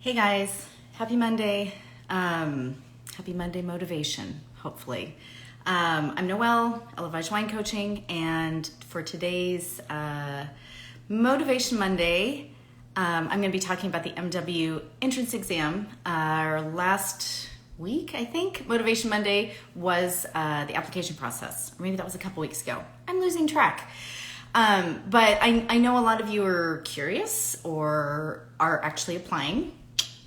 Hey guys, happy Monday. Happy Monday motivation, hopefully. I'm Noelle, Elevage Wine Coaching, and for today's Motivation Monday, I'm going to be talking about the MW entrance exam. Our last week, I think, Motivation Monday was the application process. Or maybe that was a couple weeks ago. I'm losing track. But I know a lot of you are curious or are actually applying.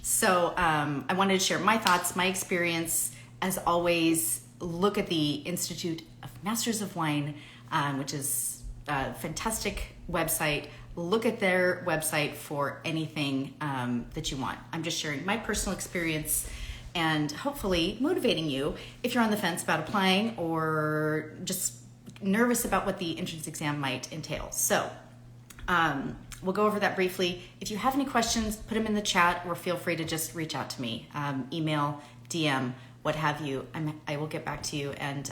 So I wanted to share my thoughts, my experience. As always, look at the Institute of Masters of Wine, which is a fantastic website. Look at their website for anything that you want. I'm just sharing my personal experience and hopefully motivating you if you're on the fence about applying or just nervous about what the entrance exam might entail. So we'll go over that briefly. If you have any questions, put them in the chat or feel free to just reach out to me, email, DM, what have you. I will get back to you and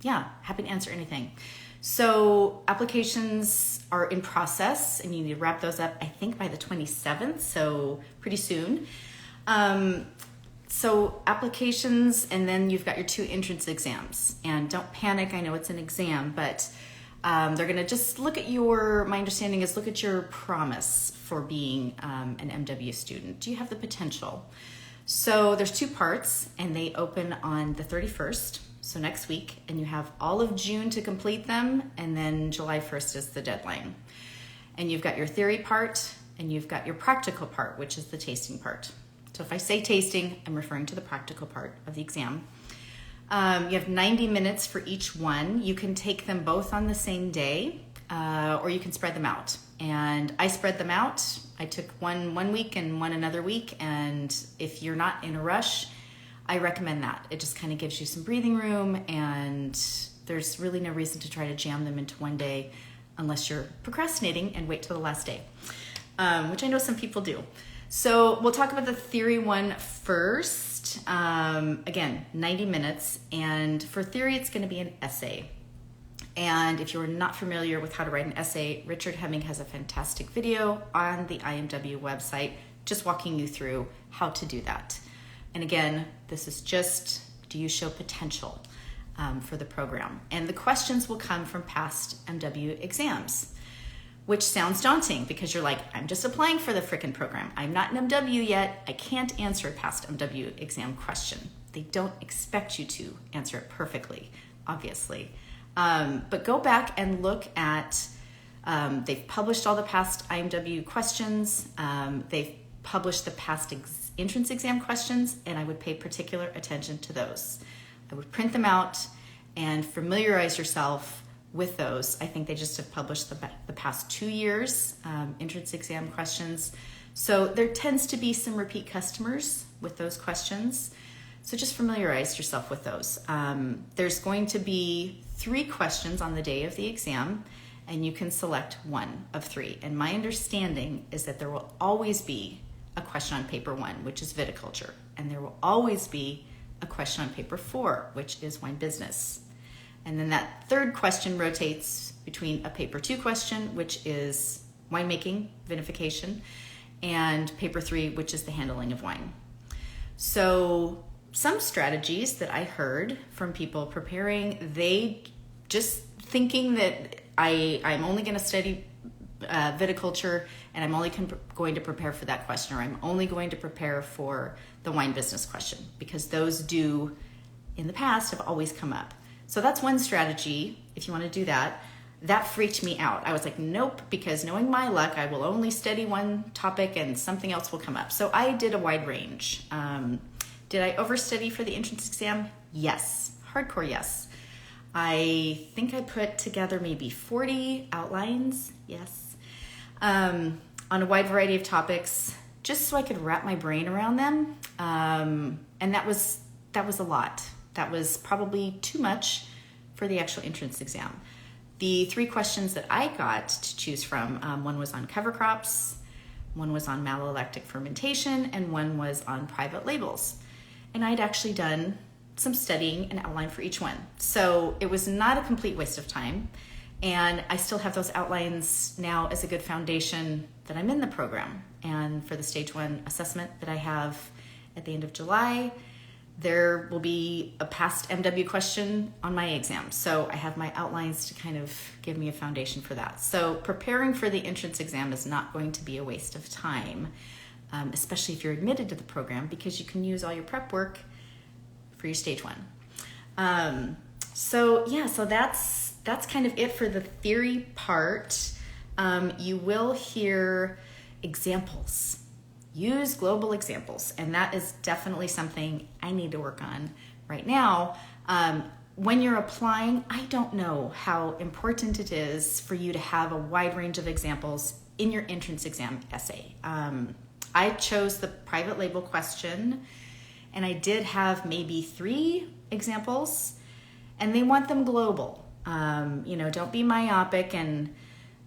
happy to answer anything. So applications are in process and you need to wrap those up, I think by the 27th, so pretty soon. So applications, and then you've got your 2 entrance exams. And don't panic, I know it's an exam, but they're gonna just look at my understanding is look at your promise for being an MW student. Do you have the potential? So there's 2 parts and they open on the 31st, so next week, and you have all of June to complete them, and then July 1st is the deadline. And you've got your theory part and you've got your practical part, which is the tasting part. So if I say tasting, I'm referring to the practical part of the exam. You have 90 minutes for each one. You can take them both on the same day, or you can spread them out. And I spread them out. I took one week and one another week. And if you're not in a rush, I recommend that. It just kind of gives you some breathing room, and there's really no reason to try to jam them into one day unless you're procrastinating and wait till the last day, which I know some people do. So we'll talk about the theory one first. Again, 90 minutes. And for theory, it's going to be an essay. And if you're not familiar with how to write an essay, Richard Hemming has a fantastic video on the IMW website, just walking you through how to do that. And again, this is just, do you show potential for the program? And the questions will come from past MW exams, which sounds daunting because you're like, I'm just applying for the frickin' program. I'm not an MW yet. I can't answer a past MW exam question. They don't expect you to answer it perfectly, obviously. But go back and look at, they've published all the past IMW questions. They've published the past entrance exam questions, and I would pay particular attention to those. I would print them out and familiarize yourself with those. I think they just have published the past 2 years entrance exam questions. So there tends to be some repeat customers with those questions. So just familiarize yourself with those. There's going to be 3 questions on the day of the exam, and you can select one of 3. And my understanding is that there will always be a question on paper 1, which is viticulture. And there will always be a question on paper 4, which is wine business. And then that 3rd question rotates between a paper 2 question, which is winemaking, vinification, and paper 3, which is the handling of wine. So some strategies that I heard from people preparing, they just thinking that I'm only going to study viticulture and I'm only going to prepare for that question, or I'm only going to prepare for the wine business question, because those do, in the past, have always come up. So that's one strategy, if you want to do that. That freaked me out. I was like, nope, because knowing my luck, I will only study one topic and something else will come up. So I did a wide range. Did I overstudy for the entrance exam? Yes. Hardcore yes. I think I put together maybe 40 outlines, yes, on a wide variety of topics, just so I could wrap my brain around them. And that was a lot. That was probably too much for the actual entrance exam. The 3 questions that I got to choose from, one was on cover crops, one was on malolactic fermentation, and one was on private labels. And I'd actually done some studying and outline for each one. So it was not a complete waste of time. And I still have those outlines now as a good foundation that I'm in the program. And for the stage 1 assessment that I have at the end of July, there will be a past MW question on my exam. So I have my outlines to kind of give me a foundation for that. So preparing for the entrance exam is not going to be a waste of time, especially if you're admitted to the program, because you can use all your prep work for your stage 1. So that's kind of it for the theory part. You will hear examples. Use global examples, and that is definitely something I need to work on right now. When you're applying, I don't know how important it is for you to have a wide range of examples in your entrance exam essay. I chose the private label question, and I did have maybe 3 examples, and they want them global. Don't be myopic, and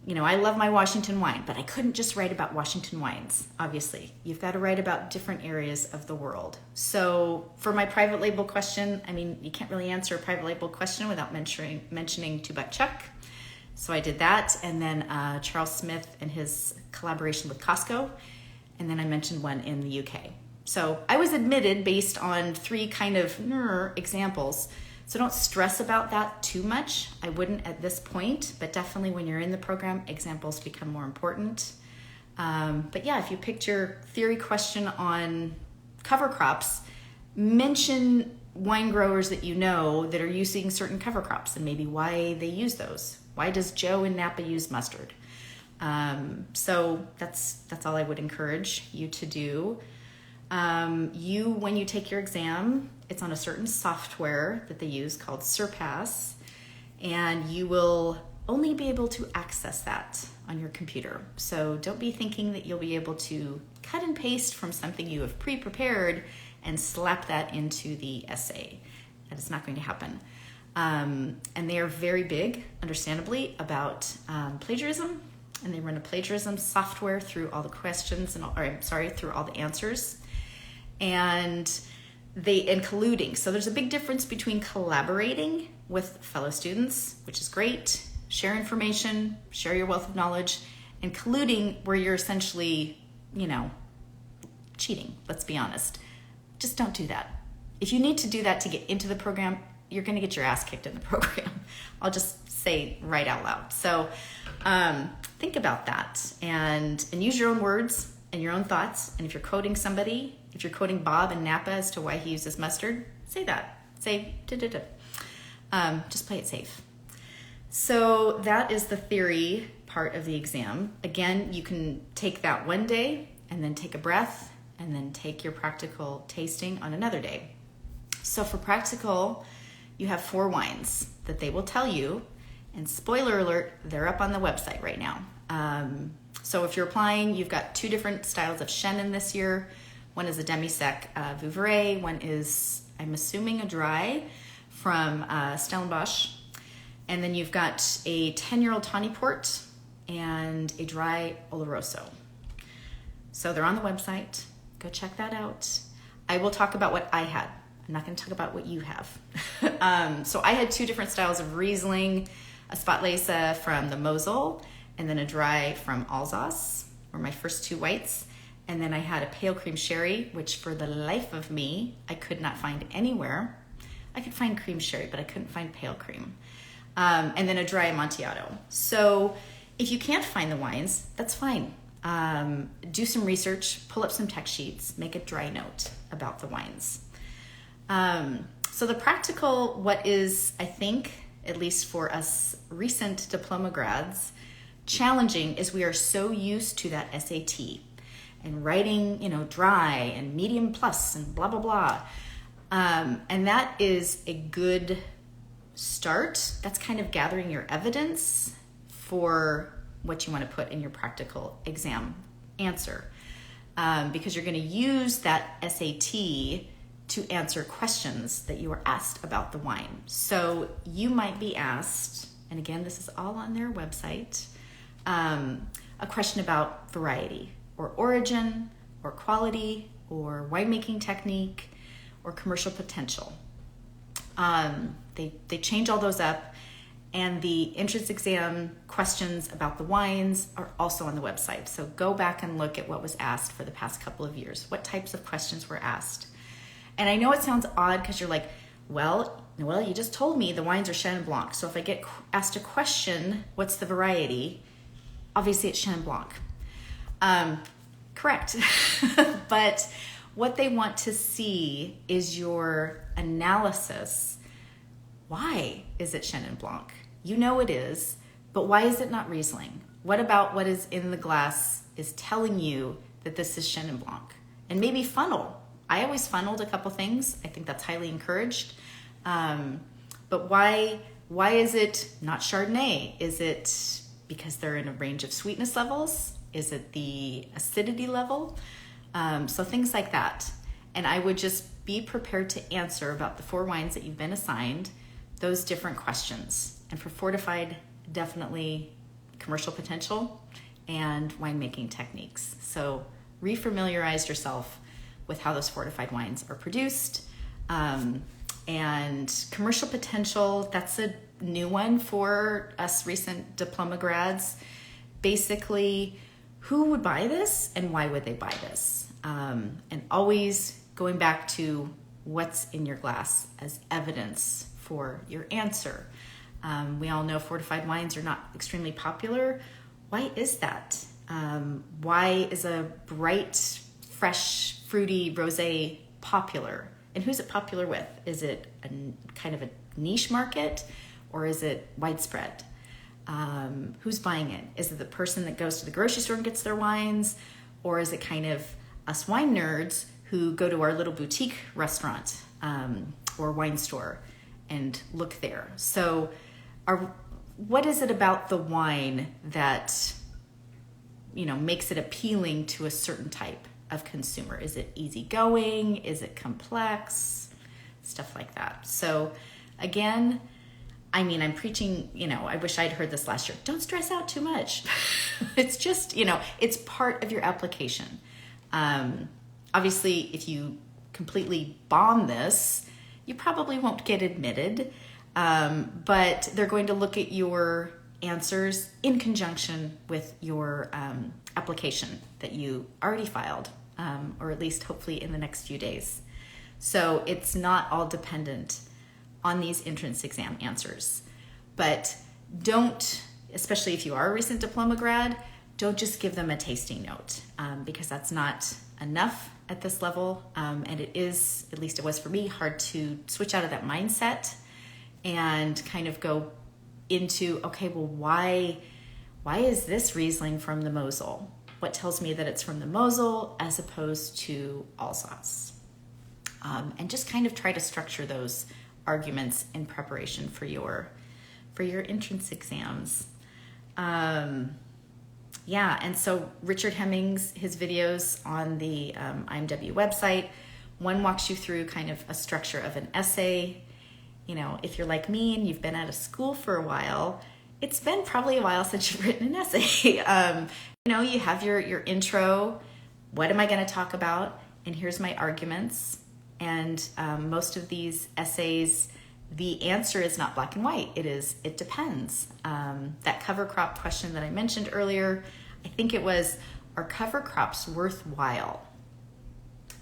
I love my Washington wine, but I couldn't just write about Washington wines, obviously. You've got to write about different areas of the world. So for my private label question, you can't really answer a private label question without mentioning Two Buck Chuck. So I did that, and then Charles Smith and his collaboration with Costco, and then I mentioned one in the UK. So I was admitted based on 3 kind of examples. So don't stress about that too much. I wouldn't at this point, but definitely when you're in the program, examples become more important. But yeah, if you picked your theory question on cover crops, mention wine growers that you know that are using certain cover crops and maybe why they use those. Why does Joe in Napa use mustard? So that's all I would encourage you to do. When you take your exam, it's on a certain software that they use called Surpass, and you will only be able to access that on your computer. So don't be thinking that you'll be able to cut and paste from something you have pre-prepared and slap that into the essay. That is not going to happen. And they are very big, understandably, about plagiarism, and they run a plagiarism software through all the questions through all the answers. And colluding. So there's a big difference between collaborating with fellow students, which is great, share information, share your wealth of knowledge, and colluding where you're essentially, cheating, let's be honest. Just don't do that. If you need to do that to get into the program, you're going to get your ass kicked in the program. I'll just say right out loud. So think about that and use your own words and your own thoughts. And if you're quoting somebody, if you're quoting Bob in Napa as to why he uses mustard, say that. Say, just play it safe. So that is the theory part of the exam. Again, you can take that one day and then take a breath and then take your practical tasting on another day. So for practical, you have 4 wines that they will tell you, and spoiler alert, they're up on the website right now. So if you're applying, you've got 2 different styles of Chenin this year. One is a demi-sec Vouvray. One is, I'm assuming, a dry from Stellenbosch. And then you've got a 10-year-old Tawny Port and a dry Oloroso. So they're on the website. Go check that out. I will talk about what I had. I'm not going to talk about what you have. So I had 2 different styles of Riesling, a Spätlese from the Mosel, and then a dry from Alsace, were my first 2 whites. And then I had a pale cream sherry, which for the life of me, I could not find anywhere. I could find cream sherry, but I couldn't find pale cream. And then a dry Amontillado. So if you can't find the wines, that's fine. Do some research, pull up some text sheets, make a dry note about the wines. So the practical, what is, I think, at least for us recent diploma grads, challenging is we are so used to that SAT and writing, dry and medium plus and blah, blah, blah. And that is a good start. That's kind of gathering your evidence for what you want to put in your practical exam answer. Because you're going to use that SAT to answer questions that you were asked about the wine. So you might be asked, and again, this is all on their website, a question about variety or origin or quality or winemaking technique or commercial potential. They change all those up, And the entrance exam questions about the wines are also on the website. So go back and look at what was asked for the past couple of years. What types of questions were asked? And I know it sounds odd because you're like, well, Noelle, you just told me the wines are Chenin Blanc. So if I get asked a question, what's the variety? Obviously it's Chenin Blanc. Correct. But what they want to see is your analysis. Why is it Chenin Blanc? You know it is, but why is it not Riesling? What about what is in the glass is telling you that this is Chenin Blanc? And maybe funnel. I always funneled a couple things. I think that's highly encouraged. But why is it not Chardonnay? Is it because they're in a range of sweetness levels? Is it the acidity level? So things like that. And I would just be prepared to answer about the 4 wines that you've been assigned, those different questions. And for fortified, definitely commercial potential and winemaking techniques. So refamiliarize yourself with how those fortified wines are produced. And commercial potential, that's a new one for us recent diploma grads. Basically, who would buy this and why would they buy this? And always going back to what's in your glass as evidence for your answer. We all know fortified wines are not extremely popular. Why is that? Why is a bright, fresh, fruity rosé popular? And who's it popular with? Is it a kind of a niche market or is it widespread? Who's buying it? Is it the person that goes to the grocery store and gets their wines? Or is it kind of us wine nerds who go to our little boutique restaurant or wine store and look there? So what is it about the wine that, makes it appealing to a certain type of consumer? Is it easygoing? Is it complex? Stuff like that. So again, I'm preaching, I wish I'd heard this last year. Don't stress out too much. It's just, it's part of your application. Obviously, if you completely bomb this, you probably won't get admitted. But they're going to look at your answers in conjunction with your application that you already filed, or at least hopefully in the next few days. So it's not all dependent on these entrance exam answers. But don't, especially if you are a recent diploma grad, don't just give them a tasting note because that's not enough at this level. And it is, at least it was for me, hard to switch out of that mindset and kind of go into, okay, well, why is this Riesling from the Mosel? What tells me that it's from the Mosel as opposed to Alsace? And just kind of try to structure those arguments in preparation for your entrance exams. And so Richard Hemmings, his videos on the IMW website, one walks you through kind of a structure of an essay. If you're like me and you've been out of school for a while, it's been probably a while since you've written an essay. You have your intro. What am I going to talk about? And here's my arguments. And most of these essays, the answer is not black and white. It depends. That cover crop question that I mentioned earlier, I think it was, are cover crops worthwhile?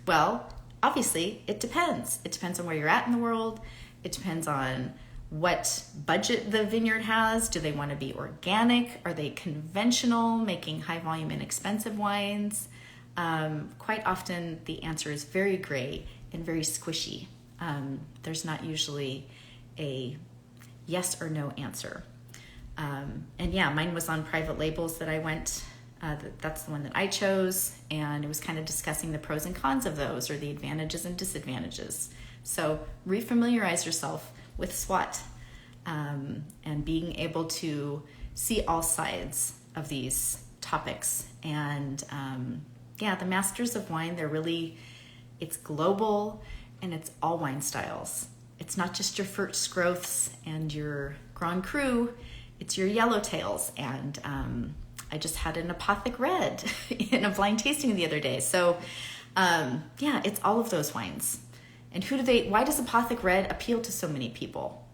Well, obviously it depends. It depends on where you're at in the world. It depends on what budget the vineyard has. Do they want to be organic? Are they conventional, making high volume inexpensive wines? Quite often the answer is very gray and very squishy. There's not usually a yes or no answer. Mine was on private labels that I went, that's the one that I chose, and it was kind of discussing the pros and cons of those, or the advantages and disadvantages. So refamiliarize yourself with SWOT and being able to see all sides of these topics. And the Masters of Wine, it's global and it's all wine styles. It's not just your first growths and your Grand Cru, it's your yellowtails. And I just had an Apothic Red in a blind tasting the other day. So it's all of those wines. And why does Apothic Red appeal to so many people?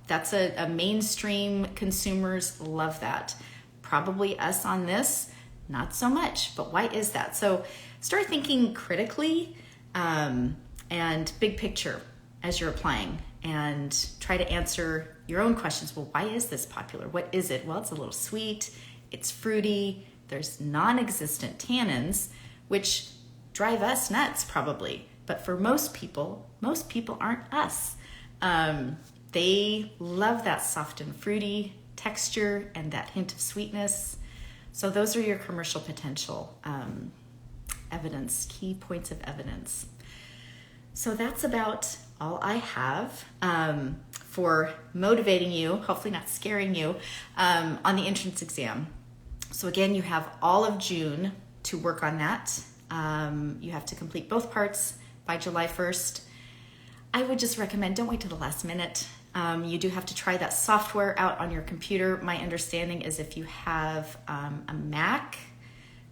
That's a mainstream, consumers love that. Probably us on this, not so much, but why is that? So start thinking critically and big picture as you're applying, and try to answer your own questions. Well, why is this popular? What is it? Well, it's a little sweet, it's fruity, there's non-existent tannins, which drive us nuts probably. But for most people aren't us. They love that soft and fruity texture and that hint of sweetness. So those are your commercial potential evidence, key points of evidence. So that's about all I have for motivating you, hopefully not scaring you, on the entrance exam. So again, you have all of June to work on that. You have to complete both parts by July 1st. I would just recommend, don't wait till the last minute. You do have to try that software out on your computer. My understanding is if you have a Mac,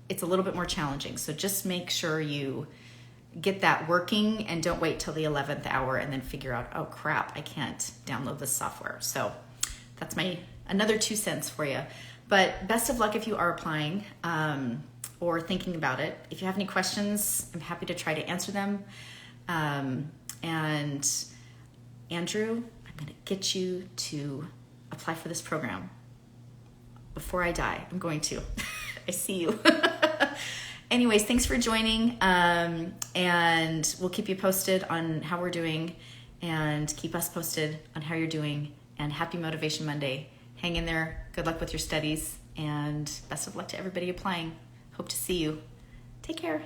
it's a little bit more challenging. So just make sure you get that working and don't wait till the 11th hour and then figure out, oh crap, I can't download this software. So that's another 2 cents for you. But best of luck if you are applying or thinking about it. If you have any questions, I'm happy to try to answer them. And Andrew, I'm going to get you to apply for this program. Before I die, I'm going to. I see you. Anyways, thanks for joining. And we'll keep you posted on how we're doing, and keep us posted on how you're doing. And happy Motivation Monday. Hang in there. Good luck with your studies, and best of luck to everybody applying. Hope to see you. Take care.